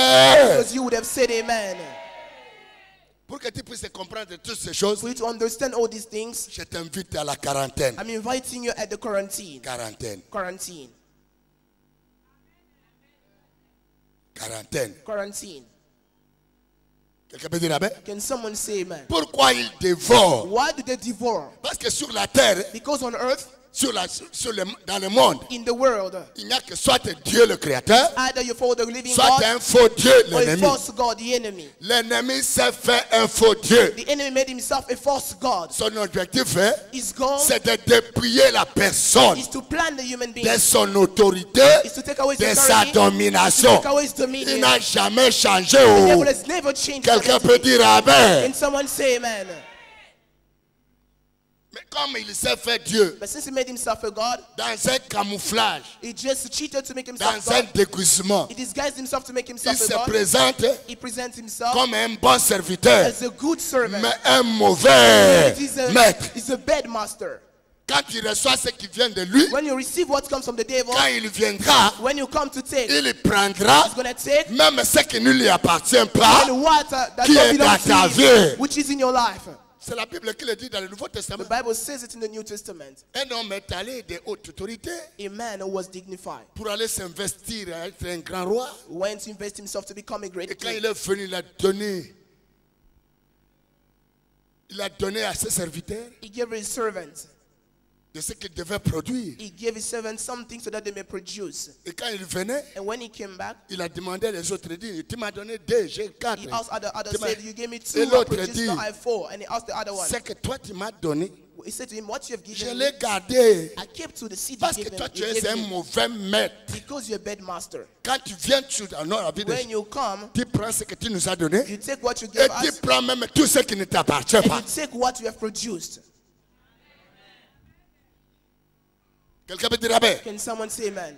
Because you would have said amen. Pour que tu puisses comprendre toutes ces choses, For you to understand all these things, je t'invite à la quarantaine. I'm inviting you at the quarantine. Quarantaine. Quarantine. Quarantaine. Quarantine. Quelqu'un peut dire amen? Can someone say amen? Pourquoi ils dévorent? Why do they devour? Parce que sur la terre, Because on earth, dans le monde, in the world, il n'y a que soit Dieu le créateur, either you follow the living soit God un faux Dieu, or a l'ennemi. false God, the enemy. L'ennemi s'est fait un faux Dieu. The enemy made himself a false God. Son objectif est, His goal c'est de dépouiller la personne is to plan the human being, de son autorité, is to take away de his sa authority, domination. to take away his Il dominion. n'a jamais changé. The devil has never changed. Quelqu'un peut dire amen. Can someone say amen? Mais comme il s'est fait Dieu, But since he made himself a God, dans un camouflage, he just cheated to make himself dans un God. déguisement, He disguised himself to make il himself se a God. présente He presents himself comme un bon serviteur, as a good servant. mais un mauvais He's maître. a bad master. Quand il reçoit ce qui vient de lui, When you receive what comes from the devil, quand il viendra, when you come to take, il prendra he's going to take même ce qui ne lui appartient pas, and what that qui don't est belong dans ta to you, vie. which is in your life. C'est la Bible qui le dit dans le Nouveau The Testament. Bible says it in the New Testament. Un homme est allé de haute autorité A man who was dignified pour aller s'investir à être un grand roi. went to invest himself to become a Et great quand king. il est venu, il a donné à ses serviteurs He gave his servants. de ce qu'il devait produire. He gave his servants something so that they may produce. Et quand il venait, And when he came back, il a demandé les autres, il dit, tu m'as donné 2, j'ai 4. he asked others, Tu m'as- said, you gave me Et 2, I l'autre produced, dit, now I have 4. And he asked the other one. c'est que toi tu m'as donné, He said to him, what you have je given me, l'ai gardé. I kept to the seed you Parce que gave toi him. tu You es gave un me mauvais maître. because you're a bad master. Quand tu viens dans notre vie, When you come, tu prends ce que tu nous as donné you take what you et gave tu us, prends même tout ce qui ne t'appartient and pas. you take what you have produced. Quelqu'un peut dire amen. Can someone say amen?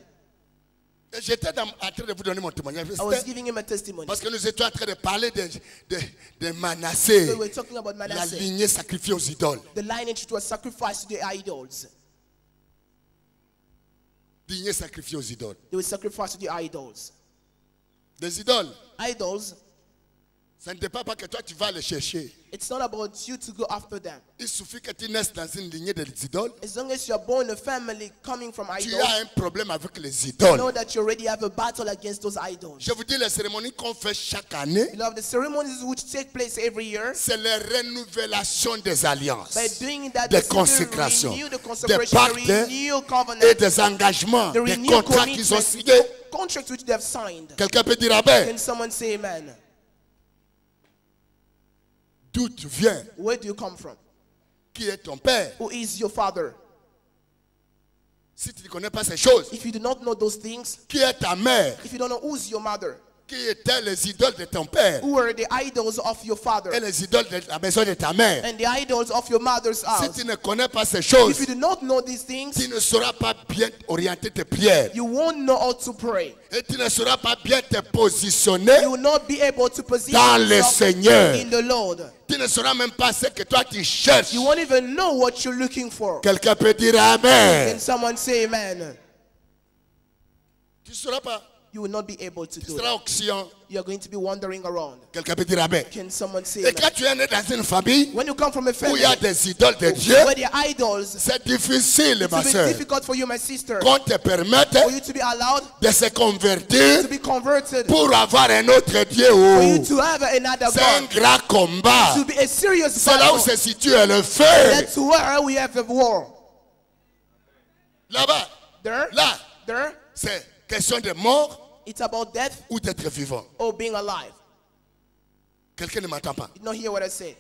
J'étais en train de vous donner mon témoignage. I was giving him a testimony. Parce que nous étions en train de parler de Manassé, So we were talking about la Manasseh, lignée sacrifiée aux idoles. the lineage which was sacrificed to the idols. Lignée sacrifiée aux idoles. They were sacrificed to the idols. Des idoles, Idols, ça ne dépend pas que toi tu vas les chercher. it's not about you to go after them. Il suffit que tu naisses dans une lignée des idoles. As long as you are born in a family coming from Tu idols, as un problème avec les you idoles. know that you already have a battle against those idols. Je vous dis, les cérémonies qu'on fait chaque année, You know, the ceremonies which take place every year, c'est la rénouvellation des alliances, by doing that, des they consécrations, renew the des consecration, pactes they renew et covenant, des engagements, the des renew contrats qu'ils ont commitments, signés. contracts which they have signed. Quelqu'un peut dire amen. Can someone say amen? D'où tu viens? Where do you come from? Qui est ton père? Who is your father? Si tu ne connais pas ces choses, If you do not know those things, qui est ta mère? if you don't know who's your mother, Qui étaient les idoles de ton père? who are the idols of your father, Et les idoles de la maison de ta mère? and the idols of your mother's Si house. tu ne connais pas ces choses, If you do not know these things, tu ne sauras pas bien orienter tes prières. you won't know how to pray. Et tu ne sauras pas bien te positionner You will not be able to position dans le yourself Seigneur. in the Lord. Tu ne sauras même pas ce que toi tu cherches. You won't even know what you're looking for. Quelqu'un peut dire amen. Can someone say amen? Tu ne sauras pas. You will not be able to Tu do seras it. au Sion. You're going to be wandering around. Quelqu'un peut dire amen. Can someone say Et quand amen? tu es né dans une famille When you come from a où family il y a des idoles de Dieu, where the idols, c'est difficile, it ma will be soeur, difficult for you, my sister, qu'on te permette for you to be allowed de se convertir to be converted, pour avoir un autre Dieu. for you Oh. to have another C'est un God, grand combat. to be a serious C'est là où battle. se situe le feu. That's where we have a war. Là-bas, là, There, c'est question de mort it's about death ou d'être vivant. or being alive. Quelqu'un ne m'entend pas. You don't hear what I say.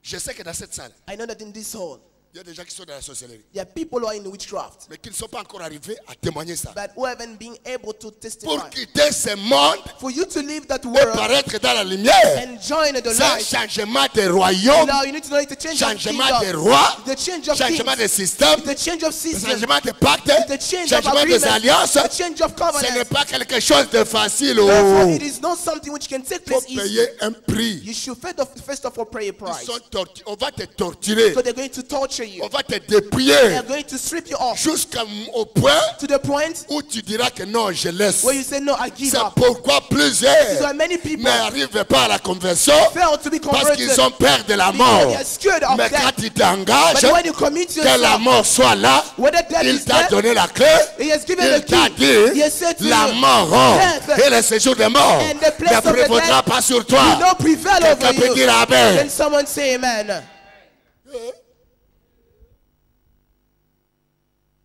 Je sais que dans cette salle, I know that in this hall, il y a des gens qui sont dans la sorcellerie, there are people who are in witchcraft, mais qui ne sont pas encore arrivés à témoigner ça. but who haven't been able to testify. Pour quitter ce monde For you to leave that et world paraître dans la lumière, and join the c'est un light, changement de royaume, now you need to know it's a change of changement de kingdom, roi, the change of changement de kings, système, the change of system, changement de pacte, the change of changement des agreement, alliances. the change of Ce n'est covenant. pas quelque chose de facile. Therefore, Oh. it is not something which can take Il faut place easily. payer un prix. You should first of all pay a Ils price. sont on va te torturer. So they're going to torture torture you. On va te They dépouiller are going to strip you off jusqu'au point to the point où tu diras que non, je laisse. where you say, no, I give C'est up. pourquoi So plusieurs many people n'arrivent pas à la conversion fail to be parce converted qu'ils ont peur de la because mort. they are scared of Mais death. quand tu t'engages, But when you commit que la yourself, mort soit là, whether death il is t'a death, donné la clé, he has given il the t'a key. dit He has said to la you, mort death et le séjour des morts and the place ne of the prévaudra dead pas sur will toi. not prevail Quelqu'un over peut you. dire amen. Then someone say amen.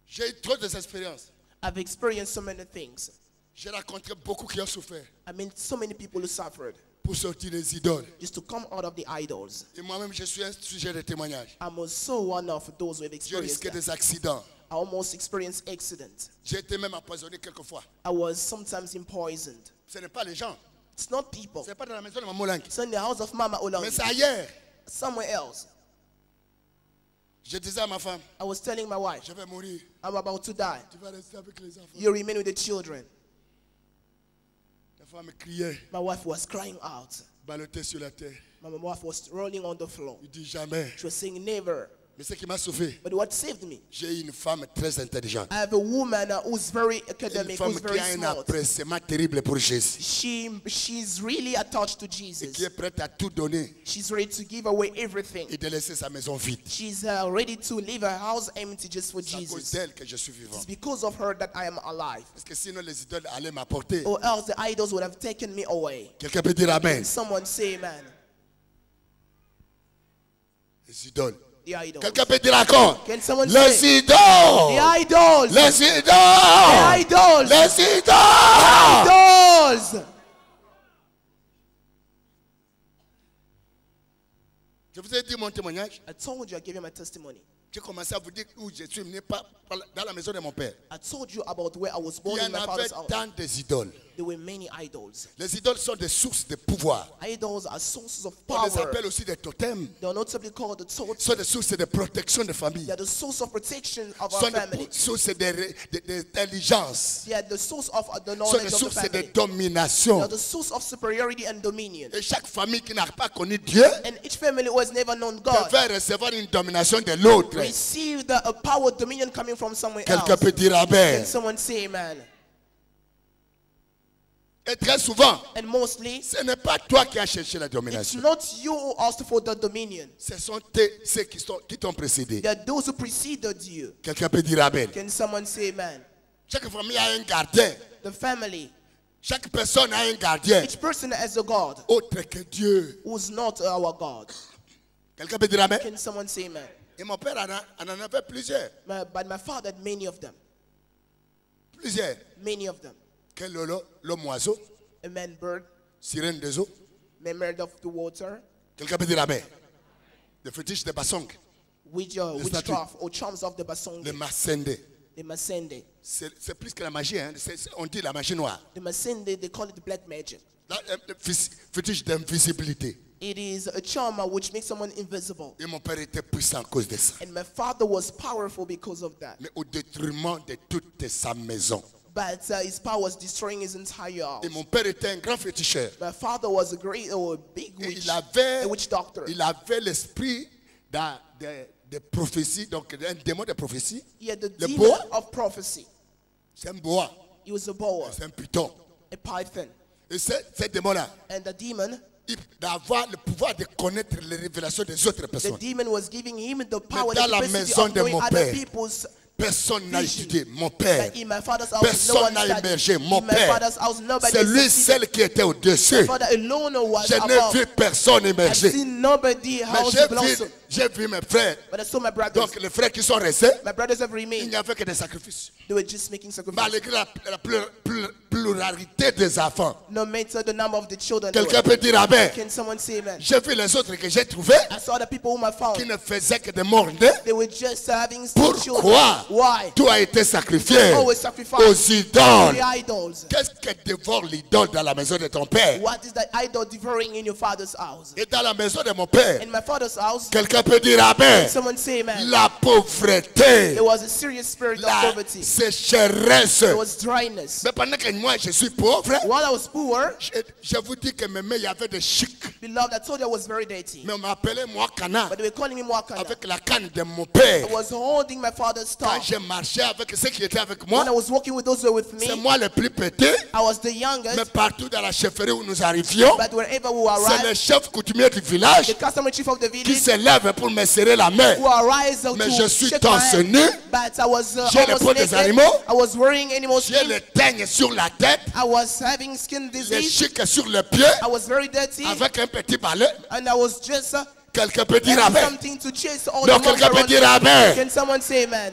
J'ai eu trop d'expériences. I've experienced so many things. J'ai rencontré beaucoup qui ont souffert I mean, so many people who suffered pour sortir des idoles. just to come out of the idols. Et moi-même, je suis un sujet de témoignage. I'm also one of those who have J'ai experienced risqué that. des accidents. I almost experienced accidents. J'ai été même empoisonné quelquefois. I was sometimes poisoned. Ce n'est pas les gens. It's not people. Ce n'est pas dans la maison de Maman Lang. It's in the house of Mama Mais Olangi. c'est ailleurs. Somewhere else. Je disais à ma femme, I was telling my wife, je vais mourir. I'm about to die. Tu vas rester avec les enfants. You remain with the children. La femme me criait, My wife was crying out. ballottait sur la terre. My wife was rolling on the floor. Il dit jamais. She was saying never. Mais ce qui m'a sauvé, But what saved me? j'ai eu une femme très intelligente. I have a woman who's very Une academic, femme who's qui very a un smart. appréciement terrible pour Jésus. She's really attached to Et qui Jesus. est prête à tout donner She's ready to give away everything. et de laisser sa maison vide. She's ready to leave her house empty just for C'est à cause Jesus. d'elle que je suis vivant. It's because of her that I am alive. Parce que sinon les idoles allaient m'apporter. Or else the idols would have taken me away. Quelqu'un peut dire amen. Someone say amen. Les idoles. The idols. Quelqu'un peut dire encore. Can someone Les say idoles. the idols? Les The idoles. idols. Les idoles. Idols. Je vous ai dit mon témoignage. I told you, I gave you my testimony. J'ai commencé à vous dire où je suis venu pas dans la maison de mon père. I told you about where I was Il born y in en my avait father's house. tant des idoles. There were many idols. Les idoles sont des sources de pouvoir. Idols are sources of On les power. appelle aussi des totems. They are notably called the totem. Ce sont des sources de protection de famille. They are the source of protection of Ce our sont family. des sources d'intelligence. They are the source of the Ce sont des knowledge of the sources de family. They domination. are the source of superiority and dominion. Et chaque famille qui n'a pas connu Dieu And each family who has never known God devait recevoir une domination de l'autre. received a power dominion coming from somewhere Quelqu'un else. peut dire amen. Can someone say amen? Et très souvent, And mostly, ce n'est pas toi qui as cherché la it's domination. not you who asked for the dominion. Ce sont ceux qui t'ont précédé. They are those who preceded you. Quelqu'un peut dire amen. Can someone say amen? Chaque famille a un gardien. The family. Chaque personne a un gardien. Each person has a God Autre que Dieu. who's not our God. Quelqu'un peut dire amen. Can someone say amen? Et mon père en avait plusieurs. But my father had many of them. Plusieurs. Many of them. Quel l'homme oiseau, A man bird, sirène des eaux. mermaid of the water, Quelqu'un peut dire amen. Le fétiche de Basong. witchcraft or charms of the Le Basonge, Masende. the Masende. C'est plus que la magie. Hein. On dit la magie noire. The Masende, they call it black magic. Le fétiche d'invisibilité. It is a charm which makes someone invisible. Et mon père était puissant à cause de ça. And my father was powerful because of that. Mais au détriment de toute sa maison. But his power was destroying his entire house. Et mon père était un grand féticheur. My father was a great or a big Et witch, il a witch doctor. avait l'esprit de prophétie, donc un démon de prophétie. He had the Le demon boa, of prophecy. c'est un boa, He was a boa, c'est un python. a python. Et ce démon-là, And the demon, d'avoir le pouvoir de connaître les révélations des autres the personnes. demon was giving him the power, dans the la capacity maison of de knowing mon other père, people's Personne n'a vision. étudié. Mon père. But in my father's house, Personne no one n'a studied. émergé. Mon In my père. father's house, nobody C'est lui succeeded. seul qui était au-dessus. My father alone was Je above. n'ai vu personne I've émerger. seen nobody Mais house blossom. j'ai vu mes frères. But I saw my brothers. Donc les frères qui sont restés, My brothers have il remained. n'y avait que des sacrifices. They were just making sacrifices. Malgré la pluralité des enfants. No matter the number of the children. there Quelqu'un were. peut dire amen. Can someone say amen? J'ai vu les autres que j'ai trouvés I saw the people whom I qui found. ne faisaient que des morts-nés. They were just having still children. Pourquoi Why? tout a été sacrifié Always aux sacrificed idoles? the idols. Qu'est-ce que dévore l'idole dans la maison de ton père? What is that idol devouring in your father's house? Et dans la maison de mon père, In my father's house, quelqu'un Quelqu'un peut dire amen. Someone say amen. La pauvreté, There was a serious spirit of la poverty. sécheresse. There was dryness. Mais pendant que moi je suis pauvre, While I was poor, je vous dis que mes mains, il y avait des chics. beloved, I told you I was very dirty. Mais on m'appelait moi Cana. But they were calling me Mwakana. Avec la canne de mon père. I was holding my father's Quand staff. j'ai marché avec ceux qui étaient avec moi, When I was walking with those who were with c'est me, moi le plus petit. I was the Mais youngest. partout dans la chefferie où nous arrivions, But wherever we c'est le arrived, chef coutumier du village the customary chief of the qui village se lève pour me serrer la main. who arise Mais je to suis shake my torse hand. nu. But I was J'ai les almost peaux des naked. animaux. I was wearing animal J'ai skin. le teigne sur la tête, I was having skin les disease. chics sur le pied, I was very dirty. avec un petit balai. And I was just Quelqu'un peut dire having amen. something to chase all Donc the monks quelqu'un peut around dire me. amen. Can someone say amen?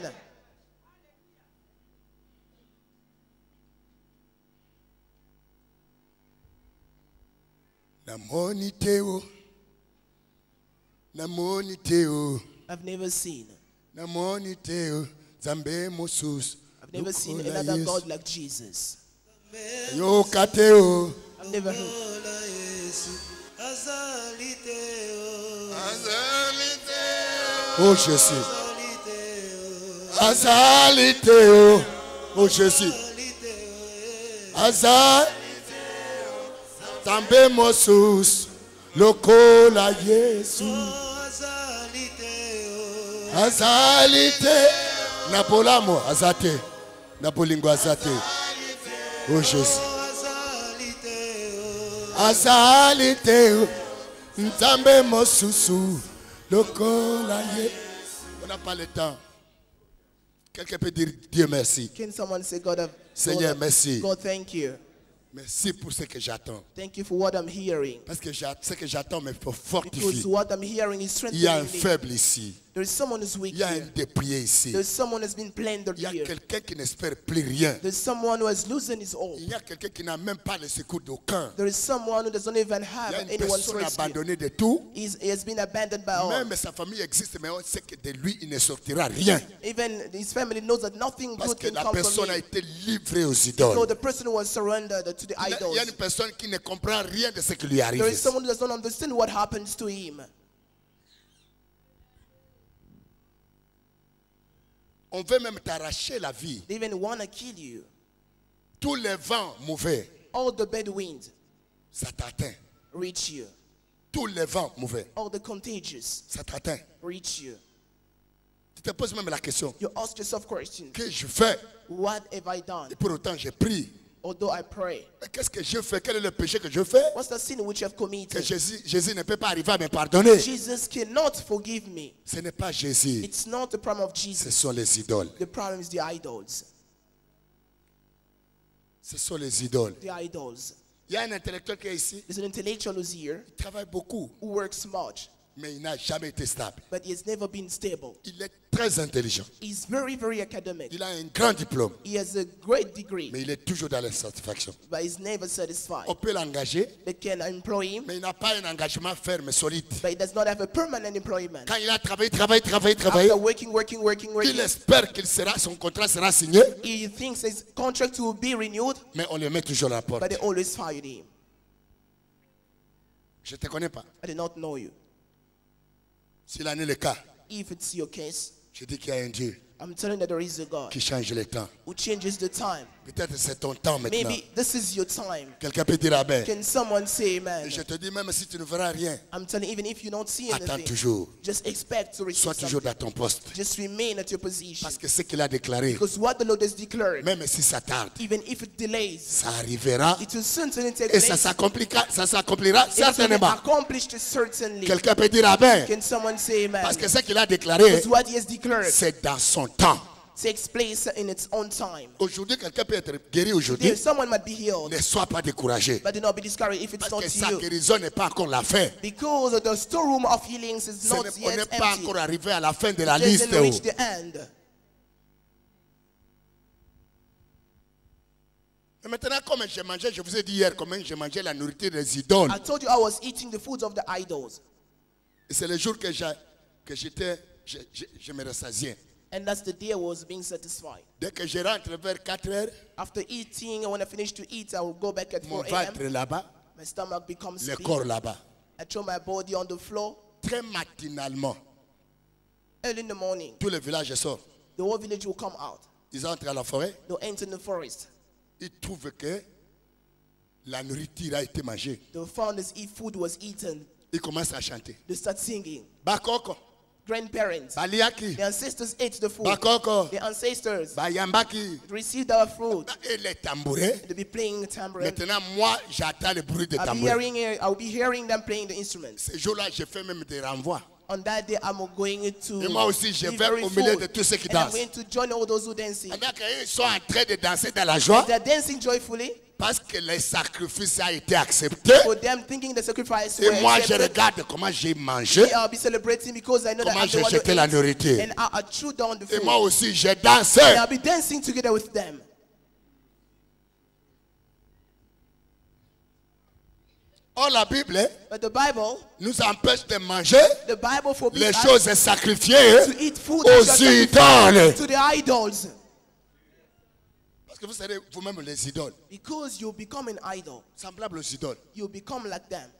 Namoni teo, namoni teo, I've never seen. namoni teo, Zambe Moses. I've never seen another God like Jesus. Yo kateo. I've never heard. Oh Jésus. Azaliteo. Oh Jésus. Azal. Zambe Moses. Lokola Yesu. Azalite. Napolamo azate. Napolingo azate. Oh Jésus. Azalite. Nzambe Mosusu. Lokola Yesu. On n'a pas le temps. Quelqu'un peut dire Dieu merci. Can someone say, God, Seigneur, merci. God, thank you. Merci pour ce que j'attends. Thank you for what I'm hearing. Parce que ce que j'attends me Because fortifie. what I'm hearing is Il y a un strengthening me. faible ici. There is someone who's weak Il y a un here. dépouillé ici. There is someone who's been plundered Il y a here. quelqu'un qui n'espère plus rien. There's someone who has loosened his hold. Il y a quelqu'un qui n'a même pas le secours d'aucun. There is someone who doesn't even Il have y a une anyone's personne rescue. abandonnée de tout. He has been abandoned by all. Même sa famille existe, mais on sait que de lui, il ne sortira rien. Even his family knows that nothing Parce good que can la come from personne a him. été livrée aux So idoles. the person who was surrendered to the Il y a une idols. personne qui ne comprend rien de ce qui lui arrive. There is someone who does not understand what happens to him. On veut même t'arracher la vie. They even want to kill you. Tous les vents mauvais, All the bad winds ça t'atteint. reach you. Tous les vents mauvais, All the contagious ça t'atteint. reach you. Tu te poses même la question, You ask yourself questions. que je fais? What have I done? Et pour autant, j'ai pris. Although I pray. Mais qu'est-ce que je fais? Quel est le péché que je fais? What's the sin which you have Que committed? Jésus ne peut pas arriver à me pardonner. Jesus cannot forgive me. Ce n'est pas Jésus, It's not the problem of ce Jesus. sont les idoles. The problem is the idols. Ce sont les idoles. The idols. Il y a un intellectuel qui est ici, There's an intellectual who's here il travaille beaucoup, who works much, mais il n'a jamais été stable. but he has never been stable. Il est très intelligent. He's very, very academic. Il a un grand diplôme, He has a great degree, mais il est toujours dans l'insatisfaction. but he's never satisfied. On peut l'engager, They can employ him, mais il n'a pas un engagement ferme, solide. but he does not have a permanent employment. Quand il a travaillé, travaillé, After working, il espère que son contrat sera signé, he thinks his contract will be renewed, mais on le met toujours à la porte. but they always fired him. Je ne te connais pas. I did not know you. S'il en est le cas, If it's your case, je dis qu'il y a un Dieu I'm telling that there is a God qui change le temps. who changes the time. Peut-être c'est ton temps maintenant. Maybe this is your time. Quelqu'un peut dire amen. Can someone say amen? Et je te dis, même si tu ne verras rien, I'm telling you, even if you don't see attends anything, toujours. just expect to receive Sois toujours something. dans ton poste. Just remain at your position. Parce que ce qu'il a déclaré, Because what the Lord has declared, même si ça tarde, even if it delays, ça arrivera it will certainly take et ça place. s'accomplira It will be certainement. accomplished certainly. Quelqu'un peut dire amen. Can someone say amen? Parce que ce qu'il a déclaré, Because what he has declared c'est dans son temps. takes place in its own time. Aujourd'hui, quelqu'un peut être guéri aujourd'hui. There, someone might be healed, Ne sois pas découragé. but do not be discouraged if it's Parce not que sa you. guérison n'est pas encore la fin. Because the storeroom of healings is not On n'est yet pas empty. encore arrivé à la fin de la It liste. hasn't reached the end. Et maintenant, comme j'ai mangé, je vous ai dit hier comment j'ai mangé la nourriture des idoles. I told you I was eating the foods of the idols. Et c'est le jour que je me rassasiais. And that's the day I was being satisfied. Dès que je rentre vers 4 heures, After eating, and when I finish to eat, I will go back at mon 4 a.m. ventre là-bas, My stomach becomes le big. corps là-bas. I throw my body on the floor. Très matinalement, Early in the morning, tout le village sort. the whole village will come out. Ils entrent à la forêt. They'll enter the forest. Ils trouvent que la nourriture a été mangée. They found as if food was eaten. Ils commencent à chanter. They start singing. Bakoko, Grandparents, Baliaki, the ancestors ate the food. Bakoko, The ancestors Bayambaki. received our food. Et les tambourins. They'll be playing tambourine. Maintenant, moi, j'attends le bruit des tambourins. I'll be hearing them playing the instruments. Ce jour-là, j'ai fait même des renvois. On that day, I'm going to Et moi aussi, je be vais very au milieu full. de tous ceux qui And I'm dansent. going to join all those who dancing. Pendant qu'ils sont en train de danser dans la joie, They're dancing joyfully parce que le sacrifice a été accepté. for them, thinking the sacrifice Et were moi, je accepted. regarde comment j'ai mangé. I'll be celebrating because I know that Comment I'm the j'ai one jeté who la ate, nourriture. and I threw down the Et food. moi aussi, j'ai dansé. And I'll be dancing together with them. Or, la Bible But the Bible nous empêche de manger forbids les us choses sacrifiées to eat food aux that you idoles. to the idols. Parce que vous savez, vous-même, les idoles, Because you become an idol. semblables aux idoles. You become like them.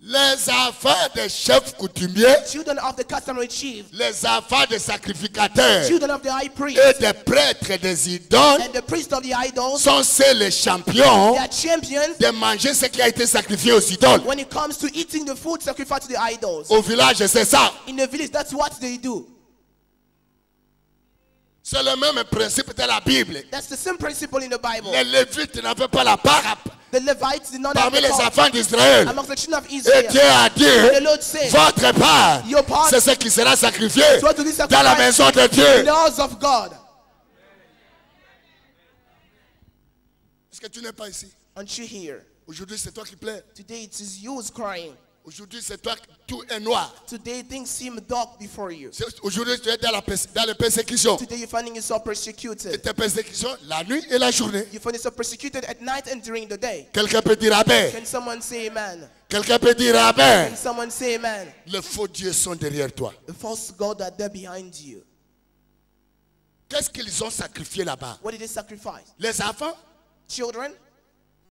Les enfants des chefs coutumiers, Children of the customary chief, les enfants des sacrificateurs children of the high priest, et des prêtres des idoles and the priest of the idols, sont ceux les champions they are champions de manger ce qui a été sacrifié aux idoles. when it comes to eating the food sacrificed to the idols. Au village, c'est ça. In the village, that's what they do. C'est le même principe de la Bible. That's the same principle in the Bible. Les Lévites n'avaient pas la part The Levites did not have parmi the les part enfants d'Israël. amongst the children of Et Israel. Dieu a The dit, Lord said, votre part, Your part c'est ce qui sera sacrifié what to be dans la sacrificed maison de in Dieu. the house of God. Est-ce que tu n'es pas ici? Aren't you here? Aujourd'hui, c'est toi qui pleures. Today it is you who's crying. Aujourd'hui, c'est toi qui tout est noir. Today things seem dark before you. Aujourd'hui, tu es dans les persécutions. Today you're finding yourself Et persecuted. tes persécutions, la nuit et la journée. You find yourself persecuted at night and during the day. Quelqu'un peut dire Amen. Can someone say amen? Quelqu'un peut dire Amen. Can someone say amen? Les faux dieux sont derrière toi. The false God are there behind you. Qu'est-ce qu'ils ont sacrifié là-bas? What did they sacrifice? Les enfants, Children,